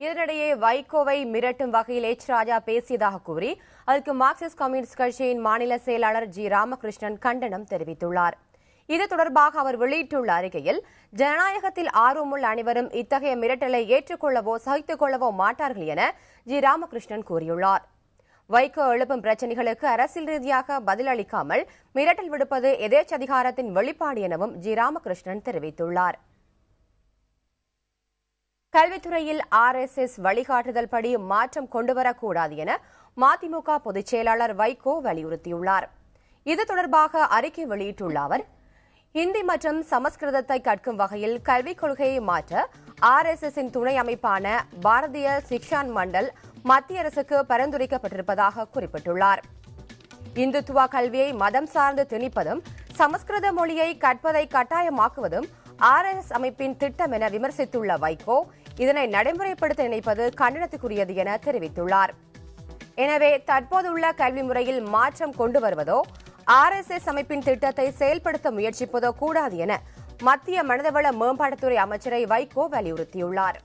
இதனிடையே வைகோவை மிரட்டும் வகையில் எச் ராஜா பேசியதாக கூறி அதற்கு மார்க்சிஸ்ட் கம்யூனிஸ்ட் கட்சியின் மாநில செயலாளர் ஜி ராமகிருஷ்ணன் கண்டனம் தெரிவித்துள்ளார். இது தொடர்பாக அவர் வெளியிட்டுள்ள அறிக்கையில், ஜனநாயகத்தில் ஆர்வமுள்ள அனைவரும் இத்தகைய மிரட்டலை ஏற்றுக்கொள்ளவோ சகித்துக் கொள்ளவோ மாட்டார்கள் என ஜி ராமகிருஷ்ணன் கூறியுள்ளார். வைகோ எழுப்பும் பிரச்சினைகளுக்கு அரசியல் ரீதியாக பதிலளிக்காமல் மிரட்டல் விடுப்பது எதேச்சதிகாரத்தின் வெளிப்பாடு எனவும் ஜி ராமகிருஷ்ணன் தெரிவித்துள்ளார். கல்வித்துறையில் RSS வழிகாட்டுதல் படி மாற்றம் கொண்டுவரக்கூடாது என மதிமுக பொதுச் செயலாளர் வைகோ வலியுறுத்தியுள்ளார். இது தொடர்பாக அறிக்கை வெளியிட்டுள்ள அவர், ஹிந்தி மற்றும் சமஸ்கிருதத்தை கற்கும் வகையில் கல்விக் கொள்கையை மாற்ற RSSின் துணை அமைப்பான பாரதிய சிக்ஷான் மண்டல் மத்திய அரசுக்கு பரிந்துரைக்கப்பட்டிருப்பதாக குறிப்பிட்டுள்ளார். இந்துத்துவ கல்வியை மதம் சார்ந்து திணிப்பதும் சமஸ்கிருத மொழியை கற்பதை கட்டாயமாக்குவதும் RSS அமைப்பின் திட்டம் என விமர்சித்துள்ள வைகோ, இதனை நடைமுறைப்படுத்த நினைப்பது கண்டனத்துக்குரியது என தெரிவித்துள்ளார். எனவே தற்போதுள்ள கல்வி முறையில் மாற்றம் கொண்டு வருவதோ RSS அமைப்பின் திட்டத்தை செயல்படுத்த முயற்சிப்பதோ கூடாது என மத்திய மனிதவள மேம்பாட்டுத்துறை அமைச்சரை வைகோ வலியுறுத்தியுள்ளார்.